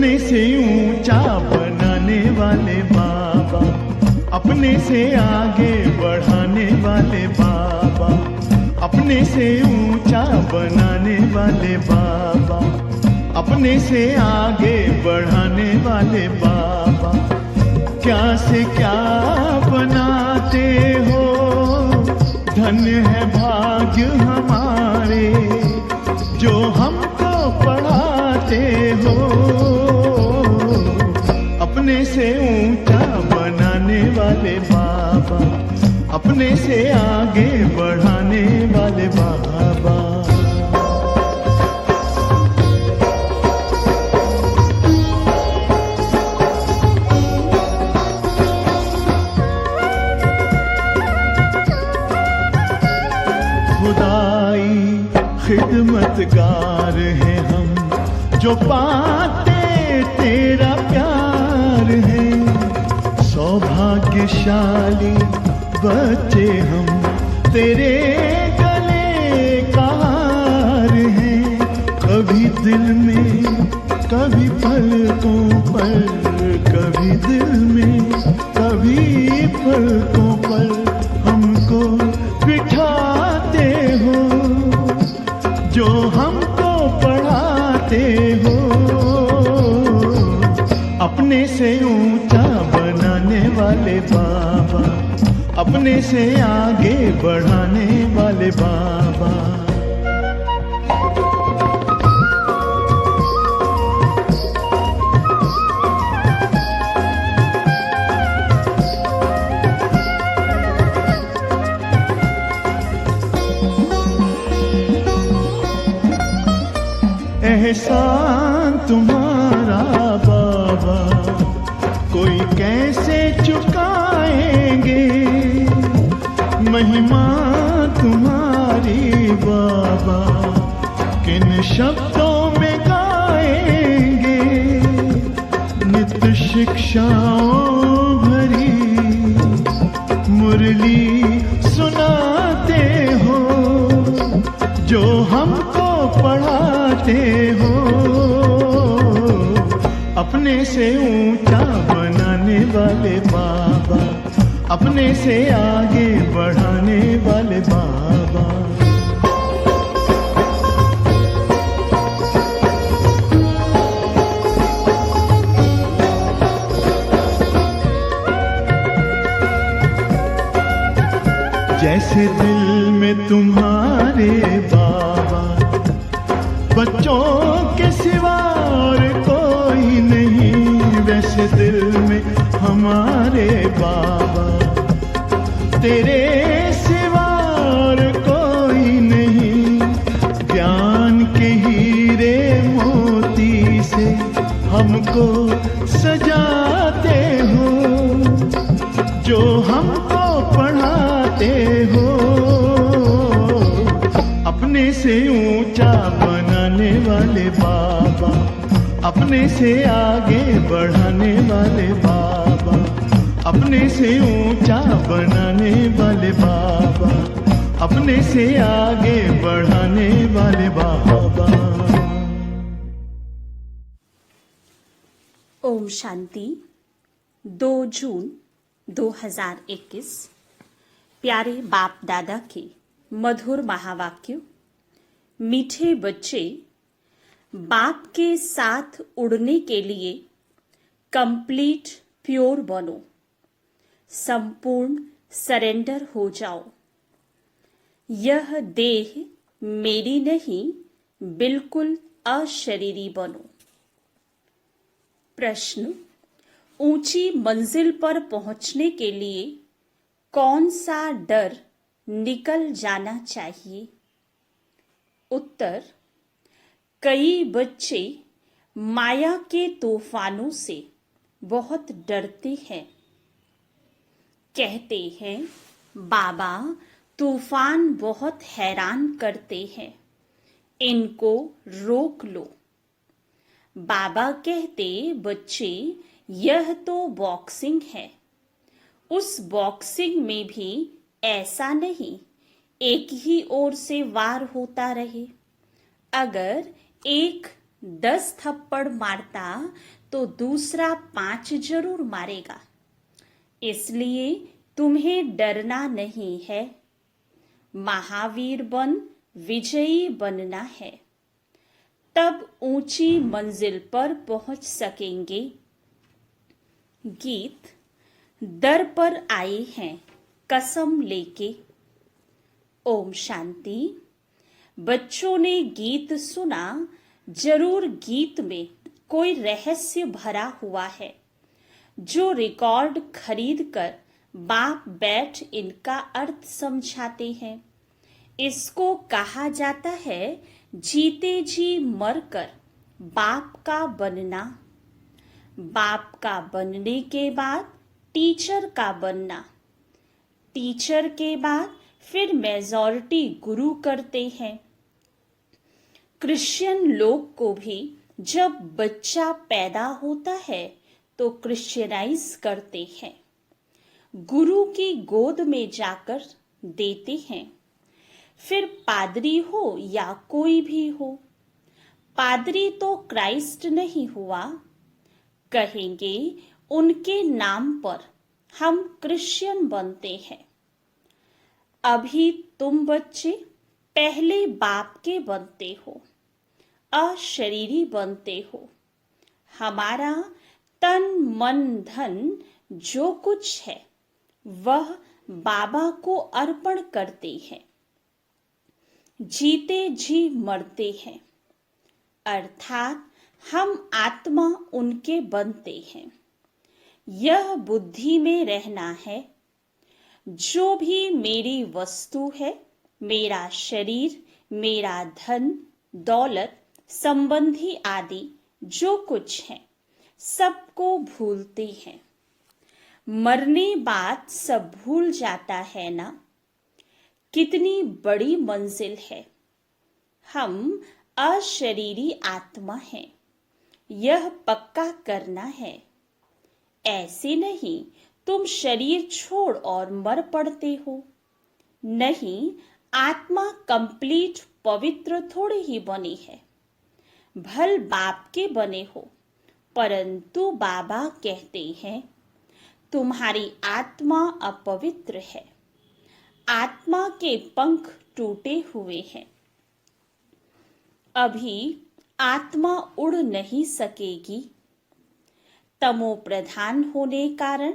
अपने से ऊंचा बनाने वाले बाबा, अपने से आगे बढ़ाने वाले बाबा, अपने से ऊंचा बनाने वाले बाबा, अपने से आगे बढ़ाने वाले बाबा। क्या से क्या बनाते हो, धन्य है भाग्य हमारे जो हमको पढ़ाते हो। अपने से ऊंचा बनाने वाले बाबा, अपने से आगे बढ़ाने वाले बाबा। खुदाई खिदमतगार हैं हम, जो पाते तेरा प्यार है। सौभाग्यशाली बच्चे हम, तेरे गले का हार हैं। कभी दिल में, कभी पलकों पर, कभी दिल में, कभी पलकों पर हमको बिठाते हो, जो हमको पढ़ाते हो। अपने से ऊंचा बनाने वाले बाबा, अपने से आगे बढ़ाने वाले बाबा। एहसान तुम्हारा बाबा कोई कैसे चुकाएंगे, महिमा तुम्हारी बाबा किन शब्दों में गाएंगे। नित्य शिक्षाओं भरी मुरली सुनाते हो, जो हमको पढ़ाते हो। अपने से ऊंचा बनाने वाले बाबा, अपने से आगे बढ़ाने वाले बाबा। जैसे दिल में तुम्हारे बाबा बच्चों के सिवा और कोई नहीं, वैसे दिल में हमारे बाबा तेरे सिवा और कोई नहीं। ज्ञान के हीरे मोती से हमको सजाते हो, जो हमको पढ़ाते हो। अपने से ऊंचा बनाने वाले बाबा, अपने से आगे बढ़ाने वाले बाबा, अपने से ऊंचा बनाने वाले बाबा, अपने से आगे बढ़ाने वाले बाबा। ओम शांति। 2 जून 2021 प्यारे बाप दादा के मधुर महावाक्य। मीठे बच्चे, बाप के साथ उड़ने के लिए कंप्लीट प्योर बनो, संपूर्ण सरेंडर हो जाओ। यह देह मेरी नहीं, बिल्कुल अशरीरी बनो। प्रश्न, ऊंची मंजिल पर पहुंचने के लिए कौन सा डर निकल जाना चाहिए? उत्तर, कई बच्चे माया के तूफानों से बहुत डरते हैं। कहते हैं, बाबा तूफान बहुत हैरान करते हैं, इनको रोक लो। बाबा कहते, बच्चे यह तो बॉक्सिंग है, उस बॉक्सिंग में भी ऐसा नहीं एक ही ओर से वार होता रहे। अगर एक 10 थप्पड़ मारता तो दूसरा 5 जरूर मारेगा। इसलिए तुम्हें डरना नहीं है। महावीर बन विजयी बनना है, तब ऊंची मंजिल पर पहुंच सकेंगे। गीत। दर पर आए हैं कसम लेके। ओम शांति। बच्चों ने गीत सुना। जरूर गीत में कोई रहस्य भरा हुआ है, जो रिकॉर्ड खरीद कर बाप बैठ इनका अर्थ समझाते हैं। इसको कहा जाता है जीते जी मरकर बाप का बनना। बाप का बनने के बाद टीचर का बनना। टीचर के बाद फिर मेजॉरिटी गुरु करते हैं। क्रिश्चियन लोग को भी जब बच्चा पैदा होता है तो क्रिश्चियनाइज करते हैं, गुरु की गोद में जाकर देते हैं। फिर पादरी हो या कोई भी हो, पादरी तो क्राइस्ट नहीं हुआ, कहेंगे उनके नाम पर हम क्रिश्चियन बनते हैं। अभी तुम बच्चे पहले बाप के बनते हो, अशरीरी बनते हो। हमारा तन मन धन जो कुछ है वह बाबा को अर्पण करते हैं। जीते जी मरते हैं, अर्थात हम आत्मा उनके बनते हैं। यह बुद्धि में रहना है। जो भी मेरी वस्तु है, मेरा शरीर, मेरा धन दौलत संबंधी आदि जो कुछ है, सबको भूलते हैं। मरने बाद सब भूल जाता है ना। कितनी बड़ी मंजिल है। हम अशरीरी आत्मा हैं, यह पक्का करना है। ऐसे नहीं तुम शरीर छोड़ और मर पड़ते हो। नहीं, आत्मा कंप्लीट पवित्र थोड़ी ही बनी है। भल बाप के बने हो, परंतु बाबा कहते हैं तुम्हारी आत्मा अपवित्र है। आत्मा के पंख टूटे हुए हैं। अभी आत्मा उड़ नहीं सकेगी। तमो प्रधान होने कारण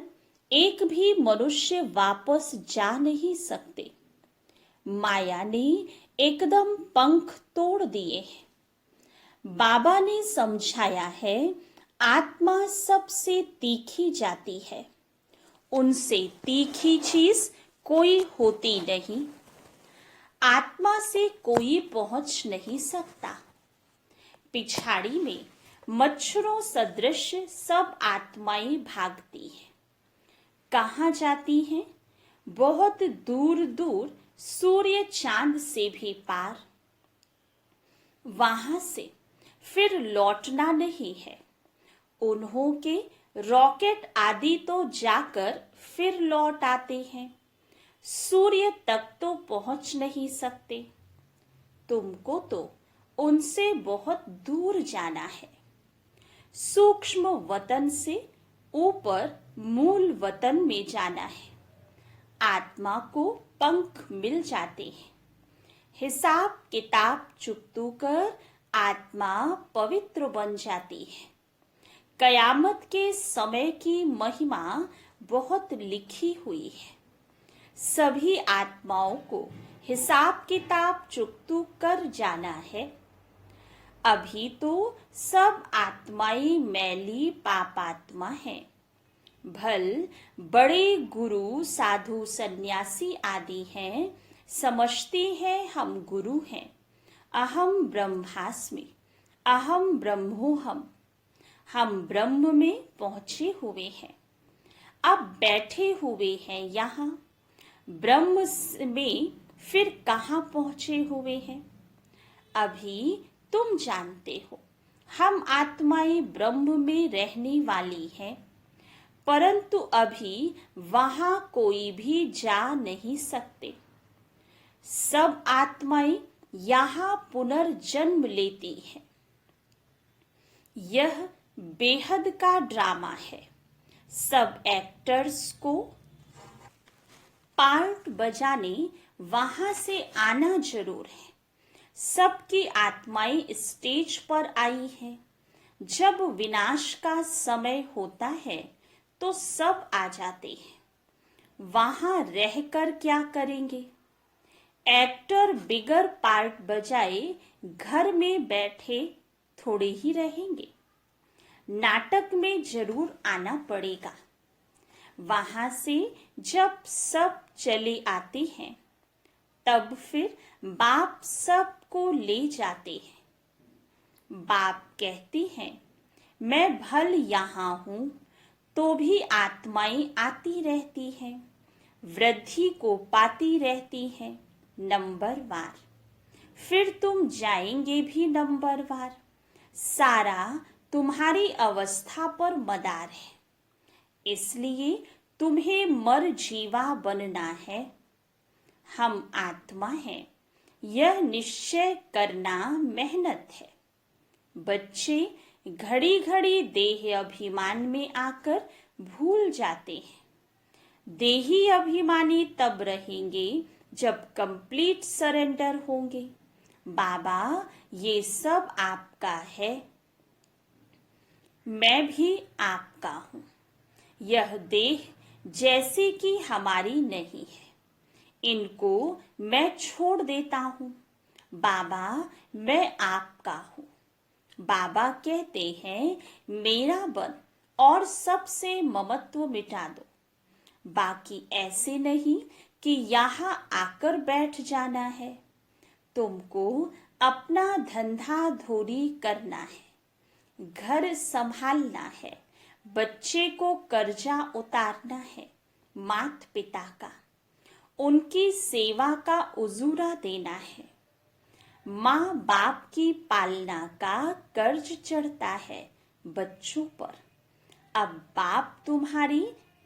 एक भी मनुष्य वापस जा नहीं सकते। माया ने एकदम पंख तोड़ दिए हैं। बाबा ने समझाया है आत्मा सबसे तीखी जाती है। उनसे तीखी चीज कोई होती नहीं। आत्मा से कोई पहुंच नहीं सकता। पिछाड़ी में मच्छरों सदृश सब आत्माएं भागती हैं। कहाँ जाती हैं? बहुत दूर दूर, सूर्य चांद से भी पार। वहां से फिर लौटना नहीं है। उन्हों के रॉकेट आदि तो जाकर फिर लौट आते हैं। सूर्य तक तो पहुंच नहीं सकते। तुमको तो उनसे बहुत दूर जाना है। सूक्ष्म वतन से ऊपर मूल वतन में जाना है। आत्मा को पंख मिल जाते हैं। हिसाब किताब चुकतू कर आत्मा पवित्र बन जाती है। कयामत के समय की महिमा बहुत लिखी हुई है। सभी आत्माओं को हिसाब किताब चुकतू कर जाना है। अभी तो सब आत्माएं मैली पापात्मा हैं। भल बड़े गुरु साधु सन्यासी आदि हैं, समझते हैं हम गुरु हैं। अहम ब्रह्मास्मि, अहम ब्रह्मोहम। हम ब्रह्म में पहुंचे हुए हैं। अब बैठे हुए हैं यहाँ। ब्रह्म में फिर कहाँ पहुंचे हुए हैं? अभी तुम जानते हो हम आत्माएं ब्रह्म में रहने वाली हैं, परंतु अभी वहां कोई भी जा नहीं सकते। सब आत्माएं यहाँ पुनर्जन्म लेती हैं। यह बेहद का ड्रामा है। सब एक्टर्स को पार्ट बजाने वहां से आना जरूर है। सबकी आत्माएं स्टेज पर आई हैं। जब विनाश का समय होता है तो सब आ जाते हैं। वहां रहकर क्या करेंगे? एक्टर बिगर पार्ट बजाए घर में बैठे थोड़े ही रहेंगे। नाटक में जरूर आना पड़ेगा। वहां से जब सब चले आते हैं तब फिर बाप सबको ले जाते हैं। बाप कहते हैं, मैं भल यहाँ हूं तो भी आत्माएं आती रहती हैं, वृद्धि को पाती रहती हैं नंबरवार। फिर तुम जाएंगे भी नंबरवार। सारा तुम्हारी अवस्था पर मदार है, इसलिए तुम्हें मर जीवा बनना है। हम आत्मा हैं, यह निश्चय करना मेहनत है। बच्चे घड़ी घड़ी देह अभिमान में आकर भूल जाते हैं। देही अभिमानी तब रहेंगे जब कंप्लीट सरेंडर होंगे। बाबा, ये सब आपका है, मैं भी आपका हूं। यह देह जैसे कि हमारी नहीं है, इनको मैं छोड़ देता हूं। बाबा, मैं आपका हूं। बाबा कहते हैं, मेरा बन और सबसे ममत्व मिटा दो। बाकी ऐसे नहीं कि यहाँ आकर बैठ जाना है। तुमको अपना धंधा धोरी करना है, घर संभालना है, बच्चे को कर्जा उतारना है मात पिता का, उनकी सेवा का उजूरा देना है। माँ बाप की पालना का कर्ज चढ़ता है बच्चों पर। अब बाप तुम्हारी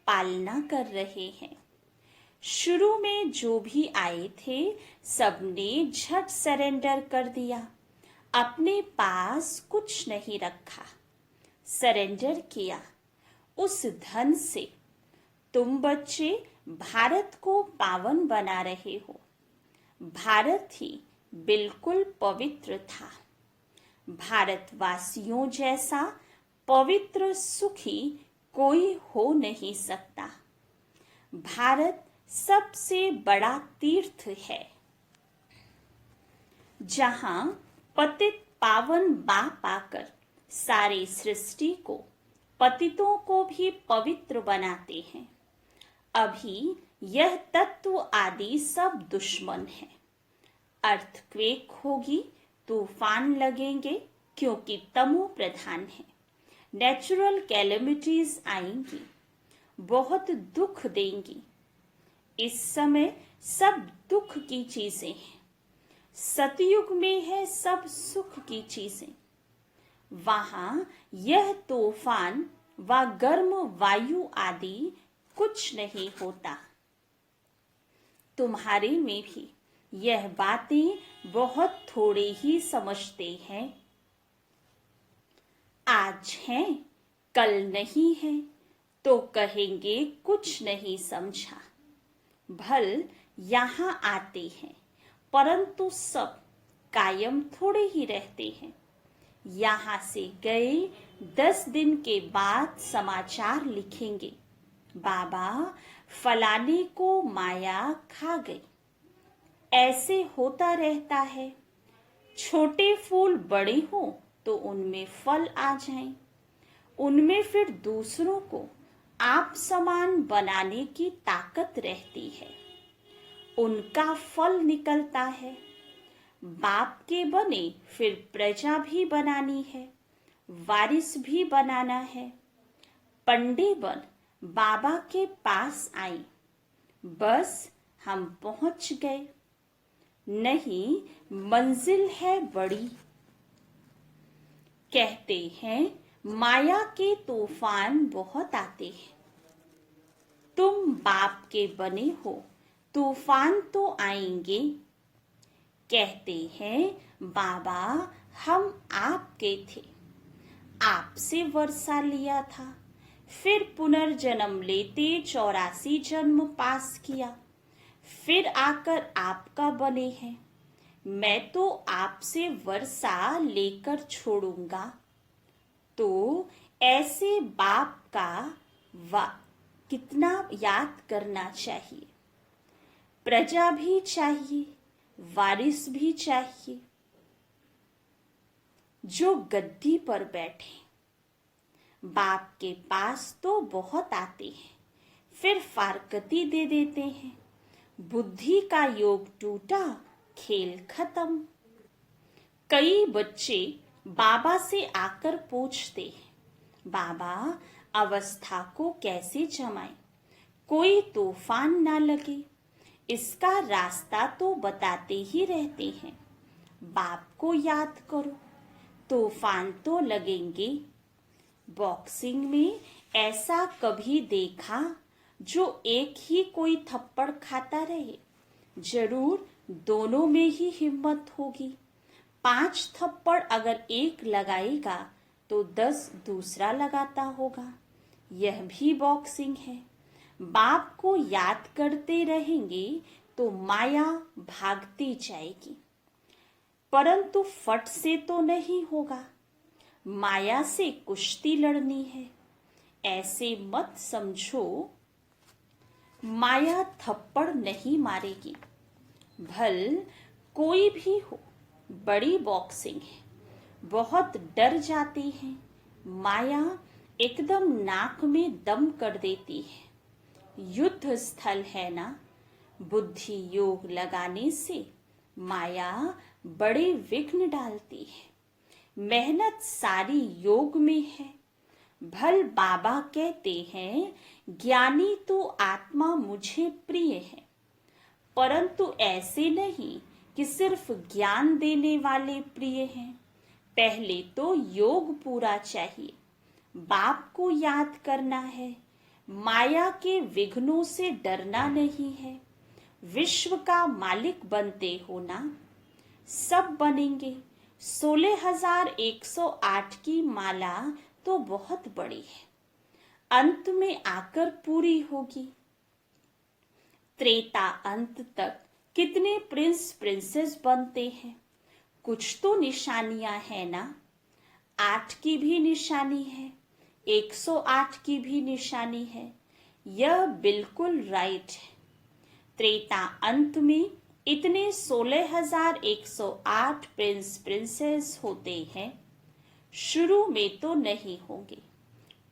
पालना कर रहे हैं। शुरू में जो भी आए थे सबने झट सरेंडर कर दिया, अपने पास कुछ नहीं रखा, सरेंडर किया। उस धन से तुम बच्चे भारत को पावन बना रहे हो। भारत ही बिल्कुल पवित्र था। भारतवासियों जैसा पवित्र सुखी कोई हो नहीं सकता। भारत सबसे बड़ा तीर्थ है, जहां पतित पावन बाप आकर सारी सृष्टि को, पतितों को भी पवित्र बनाते हैं। अभी यह तत्व आदि सब दुश्मन है। अर्थक्वेक होगी, तूफान लगेंगे, क्योंकि तमो प्रधान है। नेचुरल कैलेमिटीज आएंगी, बहुत दुख देंगी। इस समय सब दुख की चीजें हैं। सतयुग में है सब सुख की चीजें। वहां यह तूफान व गर्म वायु आदि कुछ नहीं होता। तुम्हारे में भी यह बातें बहुत थोड़े ही समझते हैं। आज हैं, कल नहीं है, तो कहेंगे कुछ नहीं समझा। भल यहाँ आते हैं, परंतु सब कायम थोड़े ही रहते हैं। यहाँ से गए 10 दिन के बाद समाचार लिखेंगे, बाबा फलाने को माया खा गई। ऐसे होता रहता है। छोटे फूल बड़े हो तो उनमें फल आ जाएं। उनमें फिर दूसरों को आप समान बनाने की ताकत रहती है। उनका फल निकलता है। बाप के बने फिर प्रजा भी बनानी है, वारिस भी बनाना है। पंडे बन बाबा के पास आई, बस हम पहुंच गए। नहीं, मंजिल है बड़ी। कहते हैं माया के तूफान बहुत आते हैं। तुम बाप के बने हो, तूफान तो आएंगे। कहते हैं बाबा हम आपके थे, आपसे वर्षा लिया था, फिर पुनर्जन्म लेते 84 जन्म पास किया, फिर आकर आपका बने हैं। मैं तो आपसे वर्षा लेकर छोड़ूंगा। तो ऐसे बाप का कितना याद करना चाहिए। प्रजा भी चाहिए, वारिस भी चाहिए, जो गद्दी पर बैठे। बाप के पास तो बहुत आते हैं, फिर फारकती दे देते हैं। बुद्धि का योग टूटा, खेल खत्म। कई बच्चे बाबा से आकर पूछते हैं, बाबा अवस्था को कैसे जमाएं, कोई तूफान ना लगे। इसका रास्ता तो बताते ही रहते हैं, बाप को याद करो, तूफान तो लगेंगे। बॉक्सिंग में ऐसा कभी देखा जो एक ही कोई थप्पड़ खाता रहे? जरूर दोनों में ही हिम्मत होगी। 5 थप्पड़ अगर एक लगाएगा तो 10 दूसरा लगाता होगा। यह भी बॉक्सिंग है। बाप को याद करते रहेंगे तो माया भागती जाएगी, परंतु फट से तो नहीं होगा। माया से कुश्ती लड़नी है। ऐसे मत समझो माया थप्पड़ नहीं मारेगी। भल कोई भी हो, बड़ी बॉक्सिंग है, बहुत डर जाते हैं। माया एकदम नाक में दम कर देती है। युद्ध स्थल है ना, बुद्धि योग लगाने से माया बड़े विघ्न डालती है। मेहनत सारी योग में है। भल बाबा कहते हैं, ज्ञानी तो आत्मा मुझे प्रिय है, परंतु ऐसे नहीं कि सिर्फ ज्ञान देने वाले प्रिय हैं। पहले तो योग पूरा चाहिए। बाप को याद करना है। माया के विघ्नों से डरना नहीं है। विश्व का मालिक बनते हो ना, सब बनेंगे। 16,108 की माला तो बहुत बड़ी है, अंत में आकर पूरी होगी। त्रेता अंत तक कितने प्रिंस प्रिंसेस बनते हैं? कुछ तो निशानियां है ना। 8 की भी निशानी है, 108 की भी निशानी है। यह बिल्कुल राइट है। त्रेता अंत में इतने 16,108 प्रिंस प्रिंसेस होते हैं। शुरू में तो नहीं होंगे,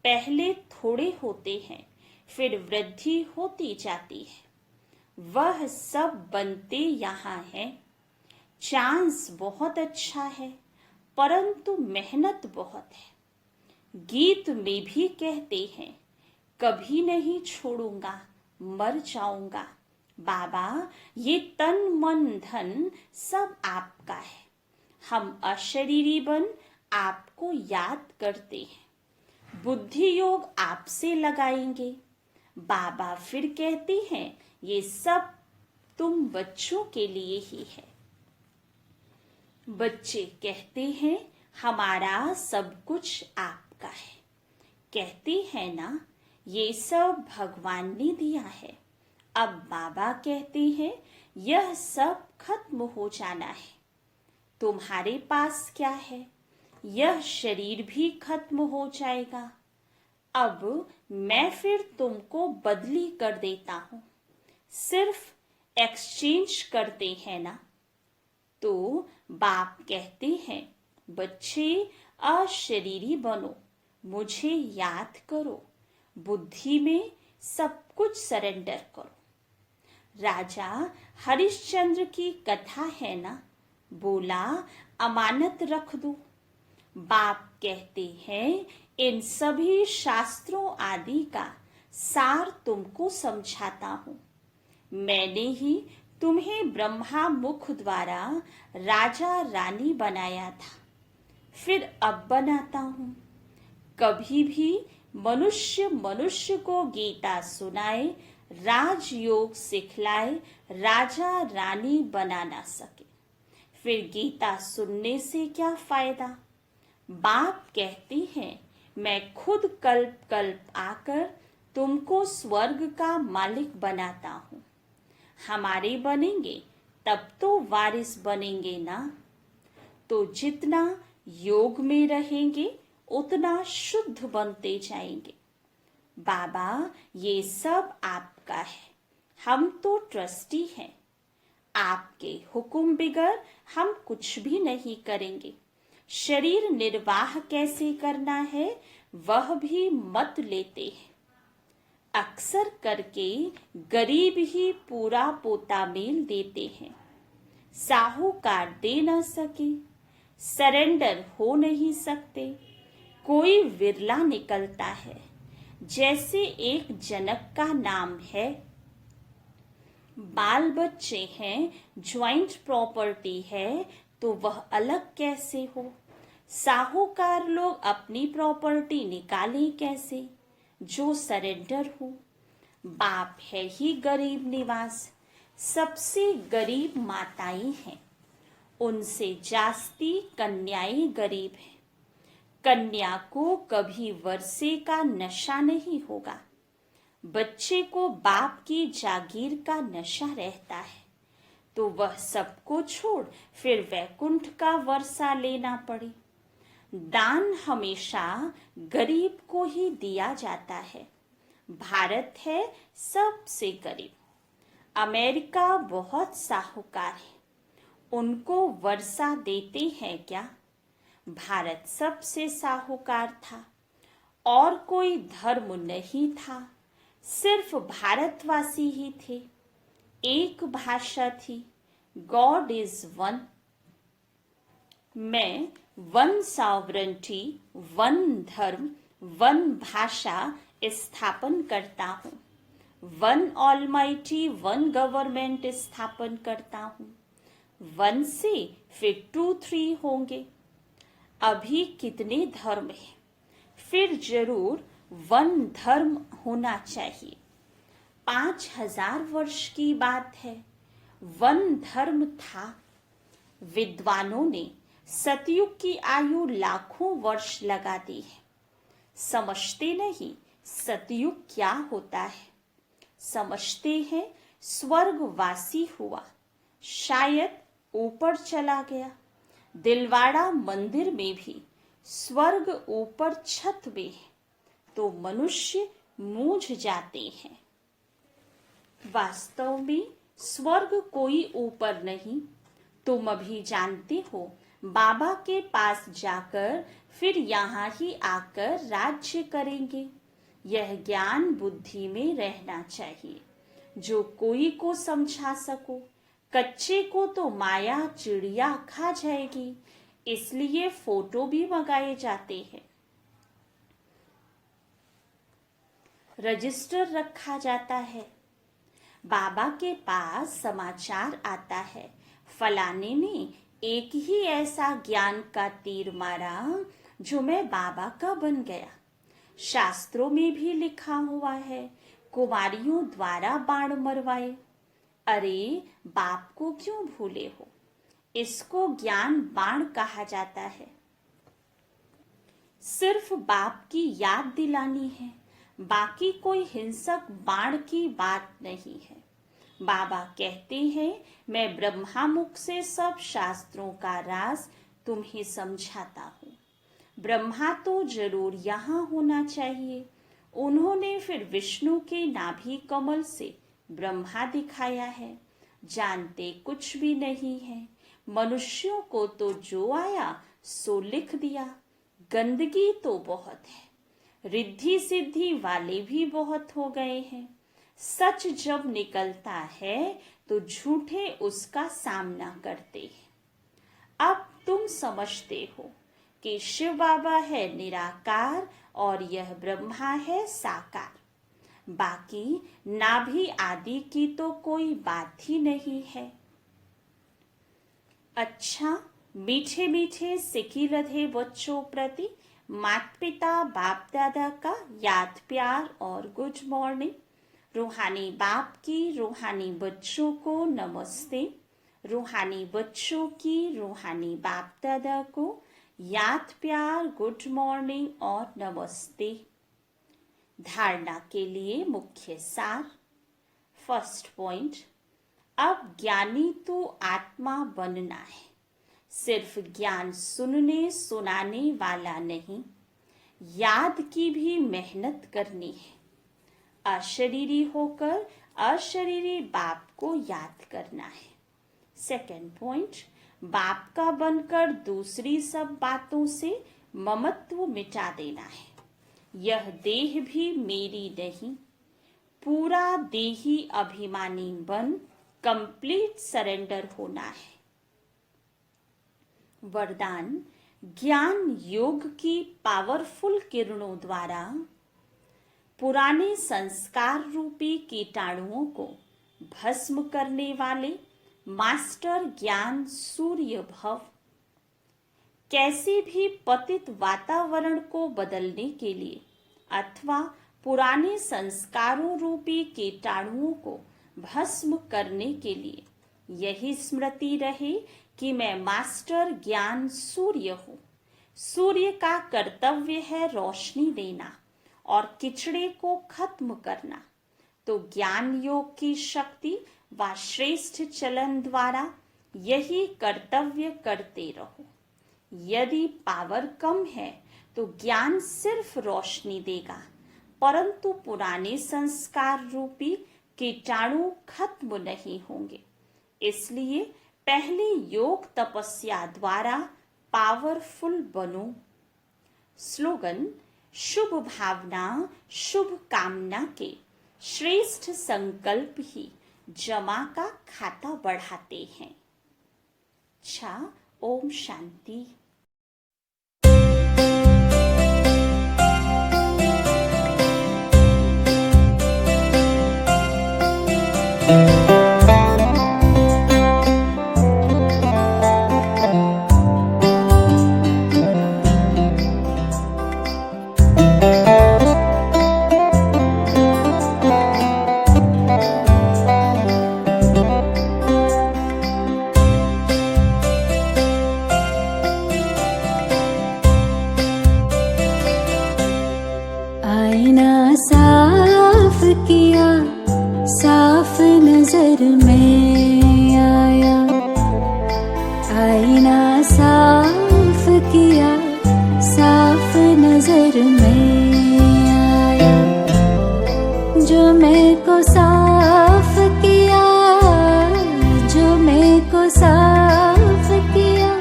पहले थोड़े होते हैं, फिर वृद्धि होती जाती है। वह सब बनते यहाँ है। चांस बहुत अच्छा है, परंतु मेहनत बहुत है। गीत में भी कहते हैं, कभी नहीं छोड़ूंगा, मर जाऊंगा। बाबा, ये तन मन धन सब आपका है। हम अशरीरी बन आपको याद करते हैं। बुद्धि योग आपसे लगाएंगे। बाबा फिर कहते हैं, ये सब तुम बच्चों के लिए ही है। बच्चे कहते हैं, हमारा सब कुछ आपका है। कहते हैं ना, ये सब भगवान ने दिया है। अब बाबा कहते हैं, यह सब खत्म हो जाना है। तुम्हारे पास क्या है? यह शरीर भी खत्म हो जाएगा। अब मैं फिर तुमको बदली कर देता हूं। सिर्फ एक्सचेंज करते हैं ना। तो बाप कहते हैं, बच्चे अशरीरी बनो, मुझे याद करो, बुद्धि में सब कुछ सरेंडर करो। राजा हरिश्चंद्र की कथा है ना, बोला अमानत रख दो। बाप कहते हैं, इन सभी शास्त्रों आदि का सार तुमको समझाता हूं। मैंने ही तुम्हें ब्रह्मा मुख द्वारा राजा रानी बनाया था, फिर अब बनाता हूं। कभी भी मनुष्य मनुष्य को गीता सुनाए, राजयोग सिखलाए, राजा रानी बना ना सके। फिर गीता सुनने से क्या फायदा? बाप कहते हैं मैं खुद कल्प कल्प आकर तुमको स्वर्ग का मालिक बनाता हूँ। हमारे बनेंगे तब तो वारिस बनेंगे ना। तो जितना योग में रहेंगे उतना शुद्ध बनते जाएंगे। बाबा ये सब आपका है, हम तो ट्रस्टी हैं। आपके हुक्म बिगर हम कुछ भी नहीं करेंगे। शरीर निर्वाह कैसे करना है वह भी मत लेते हैं। अक्सर करके गरीब ही पूरा पोता मेल देते हैं। साहूकार दे न सके, सरेंडर हो नहीं सकते। कोई विरला निकलता है। जैसे एक जनक का नाम है, बाल बच्चे हैं, ज्वाइंट प्रॉपर्टी है, तो वह अलग कैसे हो। साहूकार लोग अपनी प्रॉपर्टी निकालें कैसे, जो सरेंडर हो। बाप है ही गरीब निवास, सबसे गरीब माताएं हैं, उनसे जास्ती कन्याएं गरीब हैं। कन्या को कभी वर्षे का नशा नहीं होगा। बच्चे को बाप की जागीर का नशा रहता है, तो वह सबको छोड़ फिर वैकुंठ का वर्षा लेना पड़े। दान हमेशा गरीब को ही दिया जाता है। भारत है सबसे गरीब। अमेरिका बहुत साहूकार है, उनको वर्षा देते हैं क्या। भारत सबसे साहूकार था, और कोई धर्म नहीं था, सिर्फ भारतवासी ही थे। एक भाषा थी, गॉड इज वन। मैं वन सॉवरेंटी, वन धर्म, वन भाषा स्थापन करता हूँ। वन ऑलमाइटी, वन गवर्नमेंट स्थापन करता हूँ। वन से फिर 2-3 होंगे। अभी कितने धर्म हैं, फिर जरूर वन धर्म होना चाहिए। 5000 वर्ष की बात है, वन धर्म था। विद्वानों ने सतयुग की आयु लाखों वर्ष लगा दी है। समझते नहीं सतयुग क्या होता है। समझते हैं स्वर्गवासी हुआ, शायद ऊपर चला गया। दिलवाड़ा मंदिर में भी स्वर्ग ऊपर छत में है, तो मनुष्य मूझ जाते हैं। वास्तव में स्वर्ग कोई ऊपर नहीं। तुम अभी जानते हो, बाबा के पास जाकर फिर यहाँ ही आकर राज्य करेंगे। यह ज्ञान बुद्धि में रहना चाहिए, जो कोई को समझा सको। कच्चे को तो माया चिड़िया खा जाएगी, इसलिए फोटो भी मंगाए जाते हैं। रजिस्टर रखा जाता है। बाबा के पास समाचार आता है, फलाने ने एक ही ऐसा ज्ञान का तीर मारा जो मैं बाबा का बन गया। शास्त्रों में भी लिखा हुआ है, कुमारियों द्वारा बाण मरवाए। अरे बाप को क्यों भूले हो। इसको ज्ञान बाण कहा जाता है। सिर्फ बाप की याद दिलानी है, बाकी कोई हिंसक बाण की बात नहीं है। बाबा कहते हैं, मैं ब्रह्मा मुख से सब शास्त्रों का राज तुम्हें समझाता हूँ। ब्रह्मा तो जरूर यहाँ होना चाहिए। उन्होंने फिर विष्णु के नाभि कमल से ब्रह्मा दिखाया है। जानते कुछ भी नहीं है। मनुष्यों को तो जो आया सो लिख दिया। गंदगी तो बहुत है, रिद्धि सिद्धि वाले भी बहुत हो गए हैं। सच जब निकलता है तो झूठे उसका सामना करते हैं। अब तुम समझते हो कि शिव बाबा है निराकार और यह ब्रह्मा है साकार। बाकी नाभि आदि की तो कोई बात ही नहीं है। अच्छा, मीठे मीठे सिकी लधे बच्चों प्रति माता पिता बाप दादा का याद प्यार और गुड मॉर्निंग। रूहानी बाप की रूहानी बच्चों को नमस्ते। रूहानी बच्चों की रूहानी बाप दादा को याद प्यार, गुड मॉर्निंग और नमस्ते। धारणा के लिए मुख्य सार। फर्स्ट पॉइंट, अब ज्ञानी तो आत्मा बनना है। सिर्फ ज्ञान सुनने सुनाने वाला नहीं, याद की भी मेहनत करनी है। अशरीरी होकर अशरीरी बाप को याद करना है। सेकंड पॉइंट, बाप का बनकर दूसरी सब बातों से ममत्व मिटा देना है। यह देह भी मेरी नहीं, पूरा देही अभिमानी बन कंप्लीट सरेंडर होना है। वरदान, ज्ञान योग की पावरफुल किरणों द्वारा पुराने संस्कार रूपी कीटाणुओं को भस्म करने वाले मास्टर ज्ञान सूर्य भव। कैसे भी पतित वातावरण को बदलने के लिए अथवा पुराने संस्कारों रूपी कीटाणुओं को भस्म करने के लिए यही स्मृति रहे कि मैं मास्टर ज्ञान सूर्य हूँ। सूर्य का कर्तव्य है रोशनी देना और किचड़े को खत्म करना। तो ज्ञान योग की शक्ति व श्रेष्ठ चलन द्वारा यही कर्तव्य करते रहो। यदि पावर कम है तो ज्ञान सिर्फ रोशनी देगा, परंतु पुराने संस्कार रूपी कीटाणु खत्म नहीं होंगे। इसलिए पहले योग तपस्या द्वारा पावरफुल बनो। स्लोगन, शुभ भावना शुभ कामना के श्रेष्ठ संकल्प ही जमा का खाता बढ़ाते हैं। अच्छा, ओम शांति। नजर में आया, आईना साफ किया, साफ नजर में आया। जो मैं को साफ किया, जो मैं को साफ किया,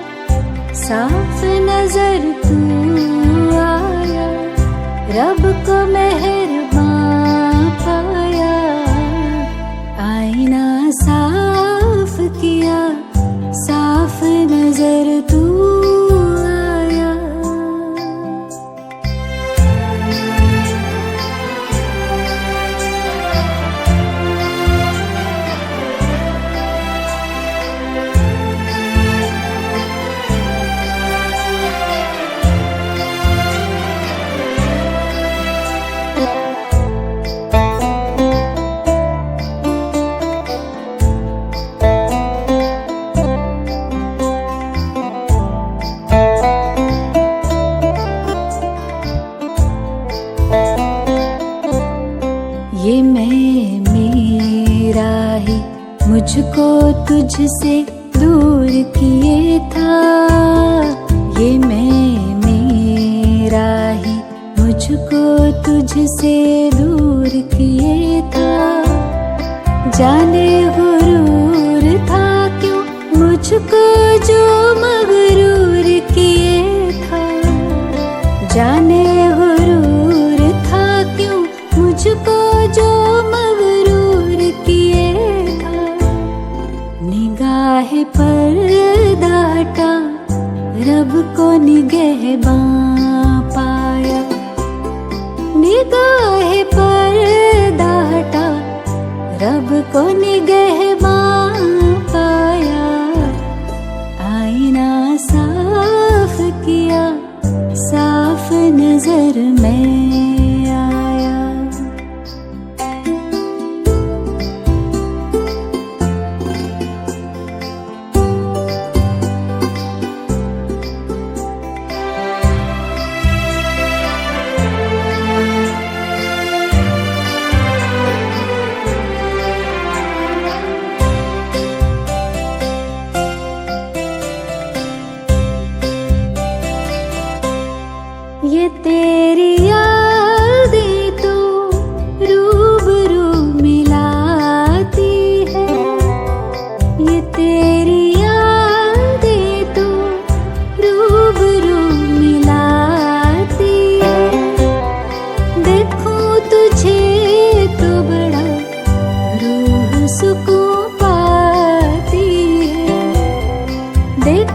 साफ नजर तू आया। रब को मेहरबान पाया, आईना साफ किया, साफ नजर तू आया। ये मैं मेरा ही मुझको तुझसे दूर किए था। ये मैं मेरा ही मुझको तुझसे दूर किए था। जाने गुरूर था क्यों मुझको जो मगरूर किए था। जाने गुरूर था क्यों मुझको जो मगरूर किए था। निगाह पर्दा हटा, रब को निगहबां पाया। निगाह पर्दा हटा, रब को निगहबां पाया। आईना साफ किया, साफ नजर में आया।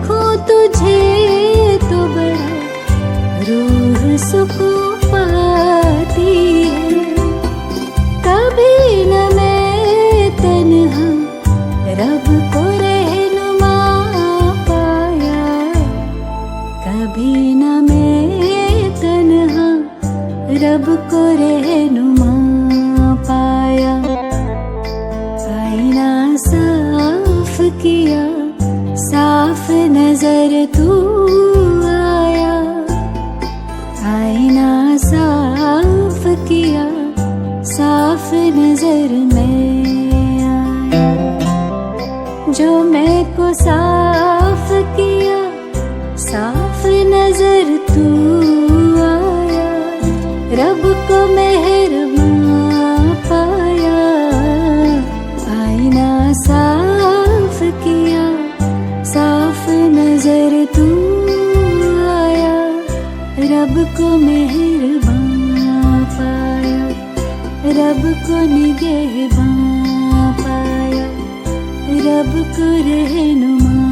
देखूं तुझे तो बड़ा रूह सुकून पाती है। कभी न मैं तन्हा रब को रहनुमा पाया, कभी न मैं तन्हा रब को रहनुमा पाया। आईना साफ किया, साफ नजर तू आया। आईना साफ किया, साफ नजर में आया। जो मैं को साफ किया, साफ नजर तू आया। रब को मेहरबान पाया, आईना साफ किया, साफ नजर तू आया। रब को मेहरबान पाया, रब को निगहबान पाया, रब को रहनुमा